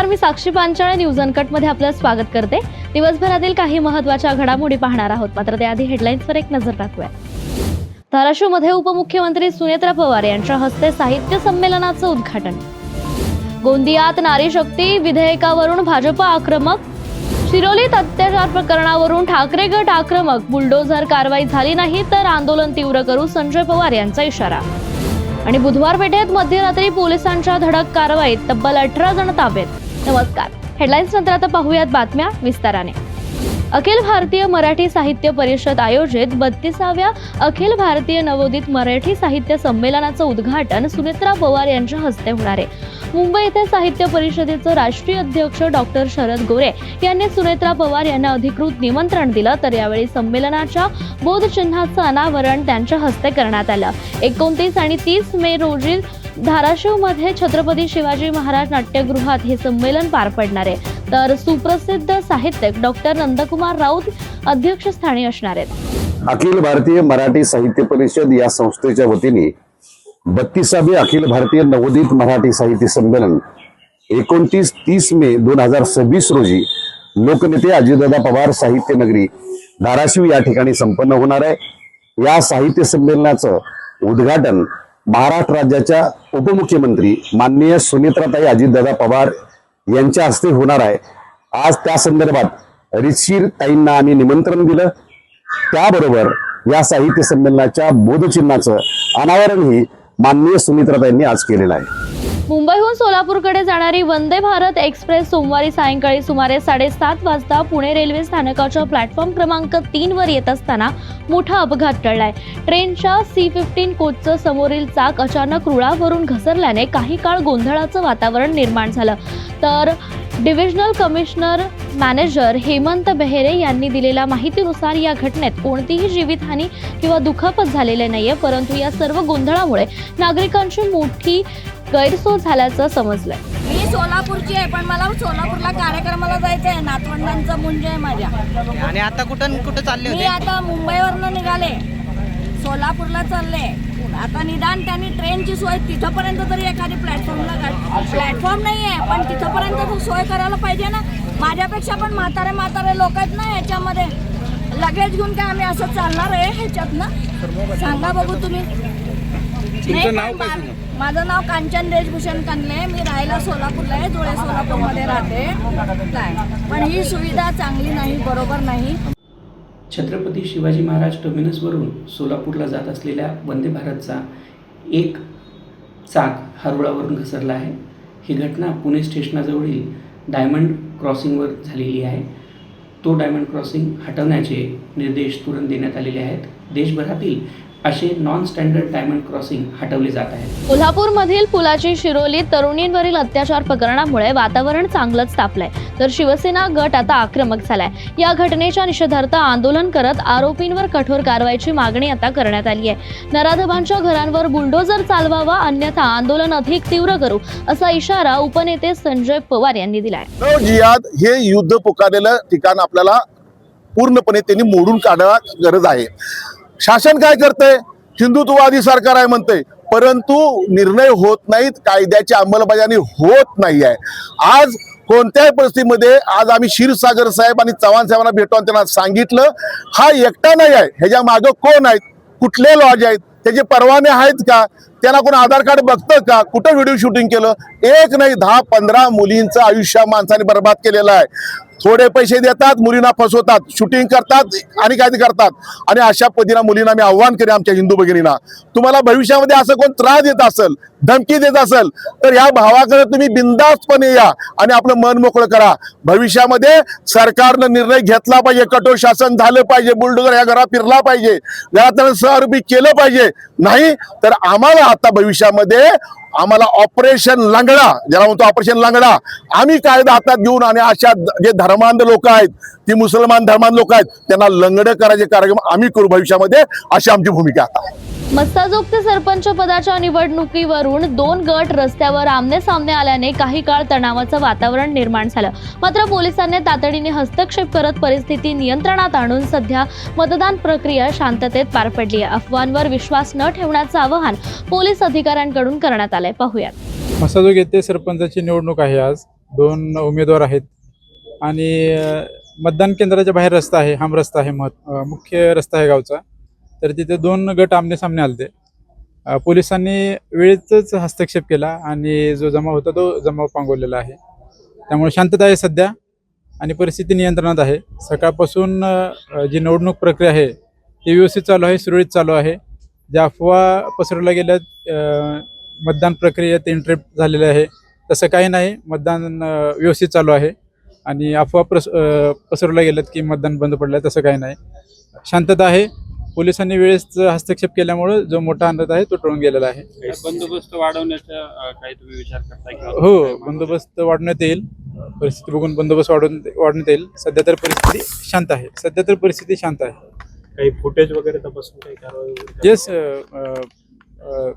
नमस्कार, मी साक्षी Panchal news uncut मध्ये आपलं स्वागत करते। दिवसभरातील काही महत्त्वाच्या घडामोडी पाहणार आहोत, मात्र त्याआधी हेडलाईन्सवर एक नजर टाकूया। धाराशिवमध्ये उपमुख्यमंत्री सुनेत्रा पवार यांच्या हस्ते साहित्य संमेलनाचं उद्घाटन। गोंदियात नारी शक्ती विधेयकावरून भाजप आक्रमक। शिरोलीत अत्याचार प्रकरणावरून ठाकरे गट आक्रमक। बुलडोझर कारवाई झाली नाही तर आंदोलन तीव्र करू, संजय पवार यांचा इशारा। आणि बुधवार पेठेत मध्यरात्री पोलिसांच्या धडक कारवाईत तब्बल 18 जण ताब्यात। नमस्कार, हेडलाईन्स नंतर आता पाहूयात बातम्या विस्ताराने। अखिल भारतीय मराठी साहित्य परिषद आयोजित 32व्या अखिल भारतीय नवोदित मराठी साहित्य संमेलनाचं उद्घाटन सुनेत्रा पवार यांच्या हस्ते होणार आहे। मुंबई येथे साहित्य परिषदेचे राष्ट्रीय अध्यक्ष डॉक्टर शरद गोरे यांनी सुनेत्रा पवार यांना अधिकृत निमंत्रण दिलं, तर यावेळी संमेलनाच्या बोधचिन्हाचं अनावरण त्यांच्या हस्ते करण्यात आलं। 29 आणि 30 मे रोजी धाराशिवमध्ये छत्रपती शिवाजी महाराज नाट्यगृहात हे संमेलन पार पडणार आहे, तर सुप्रसिद्ध साहित्यिक डॉक्टर नंदकुमार राऊत अध्यक्षस्थानी असणार आहेत। अखिल भारतीय मराठी साहित्य परिषद या संस्थेच्या वतीने 32वे अखिल भारतीय नवोदित मराठी साहित्य संमेलन 29-30 मे 2026 रोजी लोकनेते अजितदादा पवार साहित्य नगरी धाराशिव या ठिकाणी संपन्न होणार आहे। या साहित्य संमेलनाचं उद्घाटन महाराष्ट्र राज्याच्या उपमुख्यमंत्री माननीय सुनेत्राताई अजितदादा पवार यांच्या हस्ते होणार आहे। आज त्या संदर्भात रीतशीर ताईंना आम्ही निमंत्रण दिलं, त्याबरोबर या साहित्य संमेलनाच्या बोधचिन्हाचं अनावरणही माननीय सुनेत्राताईंनी आज केलेलं आहे। मुंबईहून सोलापूरकडे जाणारी वंदे भारत एक्सप्रेस सोमवारी सायंकाळी सुमारे 7:30 वाजता पुणे रेल्वे स्थानकाच्या प्लॅटफॉर्म क्रमांक 3 वर येत असताना मोठा अपघात टळलाय। ट्रेनच्या C15 कोचचं समोरील चाक अचानक रुळावरून घसरल्याने काही काळ गोंधळाचं वातावरण निर्माण झालं, तर divisional commissioner manager Hemant Behere यांनी दिलेल्या माहितीनुसार या घटनेत कोणतीही जीवितहानी किंवा दुखापत झालेले नाहीये, परंतु या सर्व गोंधळामुळे नागरिकांची मोठी गैरसोय झाल्याचं समजलंय। मी सोलापूरची आहे, पण मला सोलापूरला कार्यक्रमाला जायचं आहे। नातवंडांचा मुंज आहे माझ्या। आणि आता कुठं चालले होते? मी आता मुंबईवरनं निघाले, सोलापूरला चालले। आता निदान त्यांनी ट्रेनची सोय तिथपर्यंत तरी एखादी प्लॅटफॉर्म नाही आहे, पण तिथपर्यंत सोय करायला पाहिजे ना। माझ्यापेक्षा पण म्हातारे लोक आहेत ना याच्यामध्ये। लगेच घेऊन काय आम्ही असं चालणार आहे ह्याच्यात ना? सांगा बघू तुम्ही। माझं नाव कांचन देशभूषण कनले, मी राहायला सोलापूरला आहे, धुळे सोलापूरमध्ये राहते काय, पण ही सुविधा चांगली नाही, बरोबर नाही। छत्रपती शिवाजी महाराज टर्मिनसवरून सोलापूरला जात असलेल्या वंदे भारतचा एक चाक हा रुळावरून घसरला आहे। ही घटना पुणे स्टेशनाजवळील डायमंड क्रॉसिंगवर झालेली आहे। तो डायमंड क्रॉसिंग हटवण्याचे निर्देश तुरंत देण्यात आलेले आहेत। देशभरातील असे नॉन स्टँडर्ड डायमंड क्रॉसिंग हटवले जात आहेत। कोल्हापूरमधील पुलाची शिरोलीत तरुणींवरील अत्याचार प्रकरणामुळे वातावरण चांगलंच तापलंय, तर शिवसेना गट आता आक्रमक झालाय। या घटनेच्या निषेधार्थ आंदोलन करत आरोपींवर कठोर कारवाईची मागणी आता करण्यात आली आहे। नराधमांच्या घरांवर बुलडोझर चालवावा, अन्यथा आंदोलन अधिक तीव्र करू, असा इशारा उपनेते संजय पवार यांनी दिलाय। जिहाद हे युद्ध पुकारलेलं ठिकाण आपल्याला पूर्णपणे त्यांनी मोडून काढण्याची गरज आहे। शासन काय करतंय? हिंदुत्ववादी सरकार आहे म्हणतंय, परंतु निर्णय होत नाहीत, कायद्याची अंमलबजावणी होत नाही आहे। आज कोणत्याही परिस्थितीमध्ये आज आम्ही क्षीरसागर साहेब आणि चव्हाण साहेबांना भेटून त्यांना सांगितलं, हा एकटा नाही आहे, ह्याच्या मागं कोण आहेत, कुठले लॉज आहेत, त्याचे परवाने आहेत का, त्यांना कोण आधार कार्ड बघतं का, कुठं व्हिडिओ शूटिंग केलं? एक नाही 10-15 मुलींचं आयुष्य माणसाने बर्बाद केलेलं आहे। थोडे पैसे देतात, मुलींना फसवतात, शूटिंग करतात आणि काय करतात। आणि अशा पद्धतीने मुलींना मी आव्हान करेन आमच्या हिंदू भगिनींना, तुम्हाला भविष्यामध्ये असं कोण त्रास देत असेल, धमकी देत असेल, तर या भावाकडे तुम्ही बिनधास्तपणे या आणि आपलं मन मोकळं करा। भविष्यामध्ये सरकारनं निर्णय घेतला पाहिजे, कठोर शासन झालं पाहिजे, बुलडोझर या घरात फिरला पाहिजे, घरात सहरूपी केलं पाहिजे। नाही तर आम्हाला आता भविष्यामध्ये आम्हाला ऑपरेशन लंगडा, ज्याला म्हणतो ऑपरेशन लंगडा, आम्ही कायदा हातात घेऊन आणि अशा जे धर्मांध लोक आहेत, ती मुसलमान धर्मांध लोक आहेत, त्यांना लंगडं करायचे कार्यक्रम आम्ही करू भविष्यामध्ये, अशी आमची भूमिका आहे। मस्ताजोग ते सरपंच पदाच्या निवडणुकीवरून 2 गट रस्त्यावर आमने सामने आल्याने काही काळ तणावाचं वातावरण निर्माण झालं, मात्र पोलिसांनी तातडीने हस्तक्षेप करत परिस्थिती नियंत्रणात आणून सध्या मतदान प्रक्रिया शांततेत पार पडली आहे। अफवांवर विश्वास न ठेवण्याचं आवाहन पोलीस अधिकाऱ्यांकडून करण्यात आलंय, पाहूयात। मस्ताजोग येथे सरपंचाची निवडणूक आहे आज, 2 उमेदवार आहेत आणि मतदान केंद्राच्या बाहेर रस्ता आहे, हाम रस्ता आहे, मुख्य रस्ता आहे गावचा. तर तिथे 2 गट आमने सामने आलते. पोलिसांनी वेळेतच हस्तक्षेप केला आणि जो जमाव होता तो जमाव पांगवलेला आहे. त्यामुळे शांतता आहे सध्या आणि परिस्थिती नियंत्रणात आहे. सकाळपासून जी निवडणूक प्रक्रिया आहे ती व्यवस्थित चालू आहे, सुरळीत चालू आहे. ज्या अफवा पसरवल्या गेल्या मतदान प्रक्रियेत इंटरप्ट झालेले आहे तसं काही नाही. मतदान व्यवस्थित चालू आहे आणि अफवा पसरवल्या गेल्यात की मतदान बंद पडलं आहे तसं काही नाही. शांतता आहे. पोलिसांनी वेळेस हस्तक्षेप केल्यामुळे जो मोठा अंदाज आहे तो टळून गेलेला आहे. बंदोबस्त वाढवण्याचा काही तुम्ही विचार करताय का? हो, बंदोबस्त वाढवण्यात येईल. परिस्थिती बघून बंदोबस्त वाढवण्यात येईल. सध्या तर परिस्थिती शांत आहे. काही फुटेज वगैरे तपासून काही कारवाई वगैरे येस,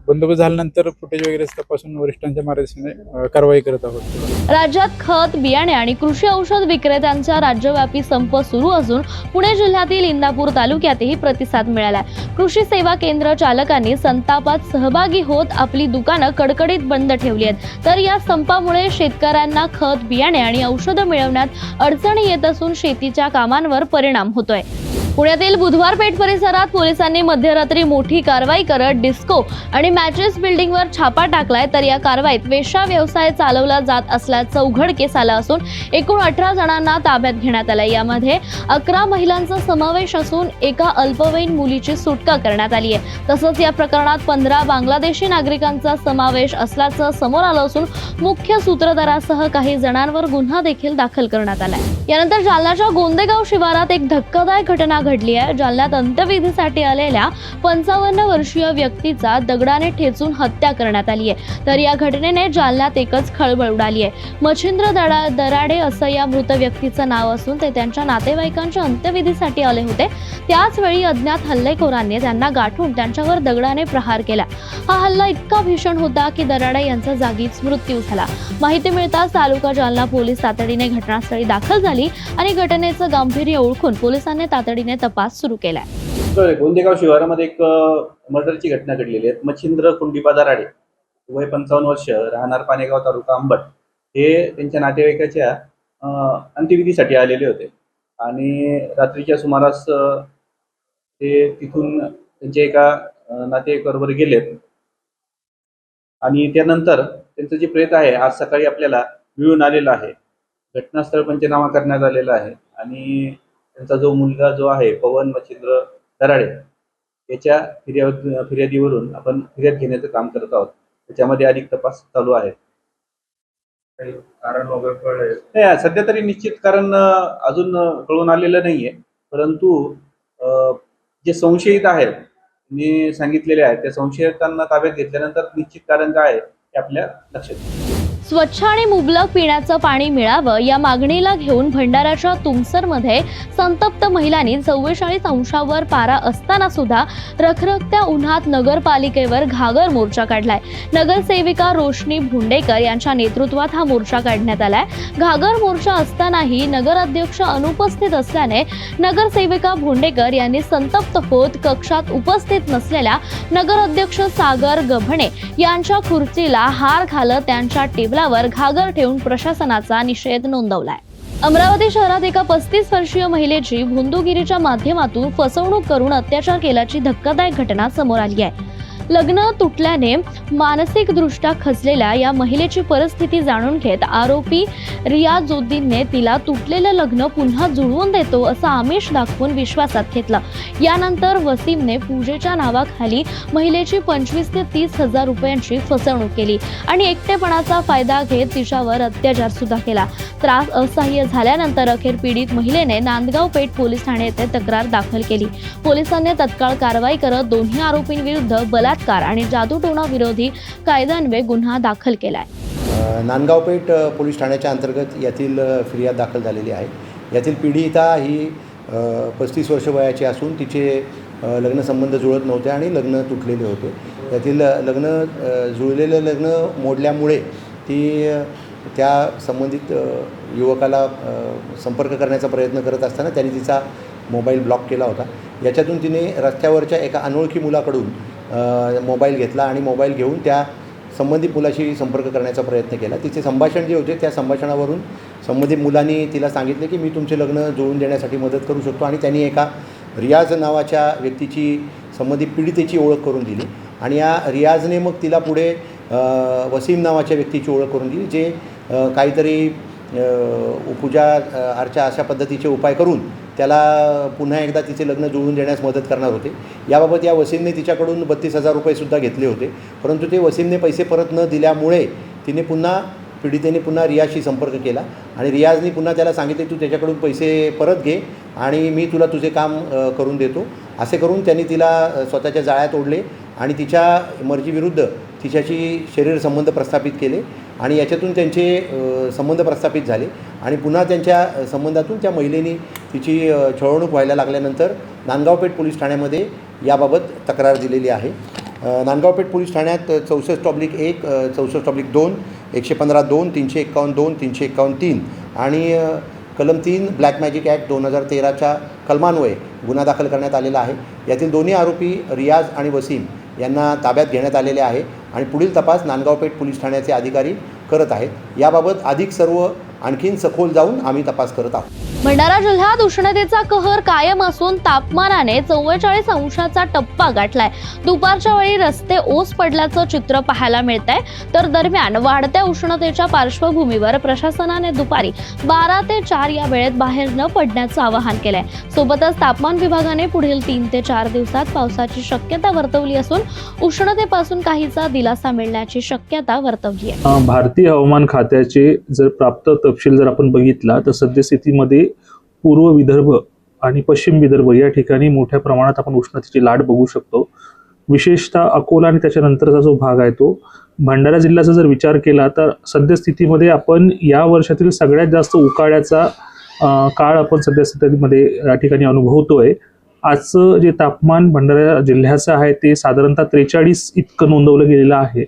बंदोबस्त झाल्यानंतर फुटेज वगैरे तपासून वरिष्ठांच्या मार्गदर्शनाने कारवाई करत आहोत. राज्यात खत, बियाणे आणि कृषी औषध विक्रेत्यांचा राज्यव्यापी संप सुरू असून पुणे जिल्ह्यातील इंदापूर तालुक्यातही प्रतिसाद मिळालाय. कृषी सेवा केंद्र चालकांनी संतापात सहभागी होत आपली दुकानं कडकडीत बंद ठेवली आहेत. तर या संपामुळे शेतकऱ्यांना खत, बियाणे आणि औषधं मिळवण्यात अडचणी येत असून शेतीच्या कामांवर परिणाम होतोय. पुण्यातील बुधवार पेठ परिसरात पोलिसांनी मध्यरात्री मोठी कारवाई करत डिस्को आणि मॅचेस बिल्डिंगवर छापा टाकलाय. तर या कारवाईत वेश्या व्यवसाय चालवला जात असल्याचं उघडकीस आलं असून एकूण 18 जणांना ताब्यात घेण्यात आलंय. यामध्ये 11 महिलांचा समावेश असून एका अल्पवयीन मुलीची सुटका करण्यात आली आहे. तसंच या प्रकरणात 15 बांगलादेशी नागरिकांचा समावेश असल्याचं समोर आलं असून मुख्य सूत्रधारासह काही जणांवर गुन्हा देखील दाखल करण्यात आलाय. यानंतर जालन्याच्या गोंदेगाव शिवारात एक धक्कादायक घटना घडली आहे. जालन्यात अंत्यविधीसाठी आलेल्या 55 वर्षीय व्यक्तीचा दगडाने ठेचून हत्या करण्यात आली आहे. तर या घटनेने जालन्यात एकच खळबळ उडाली आहे. मच्छिंद्र दराडे असं या मृत व्यक्तीचं नाव असून ते त्यांच्या नातेवाईकांच्या अंत्यविधीसाठी आले होते. त्याच वेळी अज्ञात हल्लेखोरांनी त्यांना गाठून त्यांच्यावर दगडाने प्रहार केला. हा हल्ला इतका भीषण होता की दराडे यांचा जागीच मृत्यू झाला. माहिती मिळताच तालुका जालना पोलीस तातडीने घटनास्थळी दाखल झाली आणि घटनेचं गांभीर्य ओळखून पोलिसांनी तातडीने तपास सुरू केलाय. गोंदेगाव शिवारामध्ये एक मर्डरची घटना घडलेली आहे. मच्छिंद्र कुंडीबा दराडे, वय 55 वर्ष, राहणार पानेगाव, तालुका अंबड, हे त्यांच्या नातेवाईकाच्या अंत्यविधीसाठी आलेले होते आणि रात्रीच्या सुमारास ते तिथून त्यांच्या एका नातेवाईकाबरोबर गेलेत आणि त्यानंतर त्यांचं जे प्रेत आहे आज सकाळी आपल्याला मिळून आलेलं आहे. घटनास्थळ पंचनामा करण्यात आलेला आहे आणि त्यांचा जो मुलगा जो आहे पवन मच्छिंद्र दराडे याच्या फिर्यादीवरून आपण फिर्याद घेण्याचं काम करत आहोत. त्याच्यामध्ये अधिक तपास चालू आहे. काही कारण वगैरे कळलंय नाही सध्या तरी, निश्चित कारण अजून कळून आलेलं नाहीये. परंतु जे संशयित आहेत मी सांगितलेले आहेत त्या संशयितांना ताब्यात घेतल्यानंतर निश्चित कारण काय आहे हे आपल्या लक्षात येईल. स्वच्छ आणि मुबलक पिण्याचं पाणी मिळावं या मागणीला घेऊन भंडाऱ्याच्या तुमसरमध्ये संतप्त महिलांनी 44 अंशावर पारा असताना सुद्धा रखरखत्या उन्हात नगरपालिकेवर घागर मोर्चा काढलाय. नगरसेविका रोशनी भुंडेकर यांच्या नेतृत्वात हा मोर्चा काढण्यात आलाय. घागर मोर्चा असतानाही नगराध्यक्ष अनुपस्थित असल्याने नगरसेविका भुंडेकर यांनी संतप्त होत कक्षात उपस्थित नसलेल्या नगराध्यक्ष सागर गभणे यांच्या खुर्चीला हार घालत त्यांच्या टेबलावर घागर ठेवून प्रशासनाचा निषेध नोंदवलाय. अमरावती शहरात एका 35 वर्षीय महिलेची भोंदूगिरीच्या माध्यमातून फसवणूक करून अत्याचार केल्याची धक्कादायक घटना समोर आली आहे. लग्न तुटल्याने मानसिकदृष्ट्या खचलेल्या या महिलेची परिस्थिती जाणून घेत आरोपी रियाजुद्दीनने तिला तुटलेलं लग्न पुन्हा जुळवून देतो असं आमिष दाखवून विश्वासात घेतलं. यानंतर वसीमने पूजेच्या नावाखाली महिलेची 25 ते 30 हजार रुपयांची फसवणूक केली आणि एकटेपणाचा फायदा घेत तिच्यावर अत्याचार सुद्धा केला. त्रास असह्य झाल्यानंतर अखेर पीडित महिलेने नांदगाव पेठ पोलीस ठाणे येथे तक्रार दाखल केली. पोलिसांनी तत्काळ कारवाई करत दोन्ही आरोपींविरुद्ध बलात्कार आणि जादूटोणा विरोधी कायद्यान्वये गुन्हा दाखल केलाय. नांदगाव पेठ पोलीस ठाण्याच्या अंतर्गत यातील फिर्याद दाखल झालेली आहे. यातील पीडिता ही 35 वर्ष वयाची असून तिचे लग्नसंबंध जुळत नव्हते आणि लग्न तुटलेले होते. यातील जुळलेलं लग्न मोडल्यामुळे ती त्या संबंधित युवकाला संपर्क करण्याचा प्रयत्न करत असताना त्यांनी तिचा मोबाईल ब्लॉक केला होता. याच्यातून तिने रस्त्यावरच्या एका अनोळखी मुलाकडून मोबाईल घेतला आणि मोबाईल घेऊन त्या संबंधित मुलाशी संपर्क करण्याचा प्रयत्न केला. तिचे संभाषण जे होते त्या संभाषणावरून संबंधित मुलांनी तिला सांगितले की मी तुमचे लग्न जुळवून देण्यासाठी मदत करू शकतो आणि त्यांनी एका रियाज नावाच्या व्यक्तीची संबंधित पीडितेची ओळख करून दिली आणि या रियाजने मग तिला पुढे वसीम नावाच्या व्यक्तीची ओळख करून दिली जे काहीतरी पूजा अर्चा अशा पद्धतीचे उपाय करून त्याला पुन्हा एकदा तिचे लग्न जुळवून देण्यास मदत करणार होते. याबाबत या वसीमने तिच्याकडून 32,000 रुपयेसुद्धा घेतले होते, परंतु ते वसीमने पैसे परत न दिल्यामुळे तिने पीडितेने पुन्हा रियाजशी संपर्क केला आणि रियाजने पुन्हा त्याला सांगितले तू त्याच्याकडून पैसे परत घे आणि मी तुला तुझे काम करून देतो. असे करून त्यांनी तिला स्वतःच्या जाळ्यात ओढले आणि तिच्या मर्जीविरुद्ध तिच्याशी शरीर संबंध प्रस्थापित केले आणि याच्यातून त्यांचे संबंध प्रस्थापित झाले आणि पुन्हा त्यांच्या संबंधातून त्या महिलेने तिची छळवणूक व्हायला लागल्यानंतर नांदगावपेठ पोलीस ठाण्यामध्ये याबाबत तक्रार दिलेली आहे. नांदगावपेठ पोलीस ठाण्यात 64/1, 64/2, 115(2), 351(2), 351(3) आणि कलम 3 ब्लॅक मॅजिक ॲक्ट 2013च्या कलमान्वये गुन्हा दाखल करण्यात आलेला आहे. यातील दोन्ही आरोपी रियाज आणि वसीम यांना ताब्यात घेण्यात आलेले आहे आणि पुढील तपास नांदगावपेठ पोलीस ठाण्याचे अधिकारी करत आहेत. याबाबत अधिक सर्व आणखीन सखोल जाऊन आम्ही तपास करत आहोत. भंडारा जिल्ह्यात उष्णतेचा कहर कायम असून तापमानाने 44 अंशाचा टप्पा गाठलाय. दुपारच्या वेळी रस्ते ओस पडल्याचं चित्र पाहायला मिळतंय. तर दरम्यान वाढत्या उष्णतेच्या पार्श्वभूमीवर प्रशासनाने दुपारी 12 ते 4 या वेळेत बाहेर न पडण्याचं आवाहन केलंय. सोबतच तापमान विभागाने पुढील 3 ते 4 दिवसात पावसाची शक्यता वर्तवली असून उष्णतेपासून काहीसा दिलासा मिळण्याची शक्यता वर्तवली आहे. भारतीय हवामान खात्याचे जर प्राप्त तपशील जर आपण बघितला तर सद्यस्थितीमध्ये पूर्व विदर्भ आणि पश्चिम विदर्भ या ठिकाणी मोठ्या प्रमाणात आपण उष्णतेची लाट बघू शकतो. विशेषतः अकोला आणि त्याच्यानंतरचा जो भाग आहे तो भंडारा जिल्ह्याचा जर विचार केला तर सद्यस्थितीमध्ये आपण या वर्षातील सगळ्यात जास्त उकाड्याचा काळ आपण सद्यस्थितीमध्ये या ठिकाणी अनुभवतोय. आजचं जे तापमान भंडारा जिल्ह्याचं आहे ते साधारणतः 43 इतकं नोंदवलं गेलेलं आहे.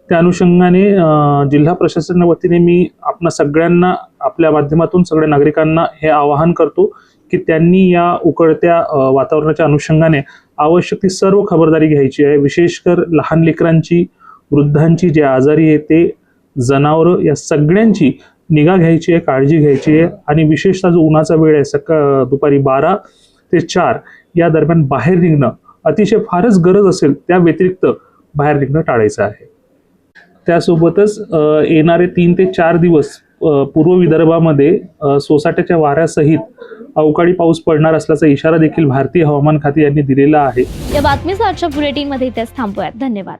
त्या अनुषंगाने जिल्हा प्रशासनाच्या वतीने मी आपणा सगळ्यांना आपल्या माध्यमातून सगळ्या नागरिकांना हे आवाहन करतो की त्यांनी या उकळत्या वातावरणाच्या अनुषंगाने आवश्यक ती सर्व खबरदारी घ्यायची आहे. विशेषकर लहान लेकरांची, वृद्धांची, जे आजारी आहे ते, जनावरं, या सगळ्यांची निगा घ्यायची आहे, काळजी घ्यायची आहे आणि विशेषतः जो उन्हाचा वेळ आहे दुपारी 12 ते 4 या दरम्यान बाहेर निघणं अतिशय फारच गरज असेल त्या व्यतिरिक्त बाहेर निघणं टाळायचं आहे. त्यासोबतच येणारे 3 ते 4 दिवस पूर्व विदर्भामध्ये सोसाट्याच्या वाऱ्यासहित अवकाळी पाऊस पडणार असल्याचा इशारा देखील भारतीय हवामान खाते यांनी दिलेला आहे. या बातमीचा आजच्या बुलेटिनमध्ये इथेच थांबूयात. धन्यवाद.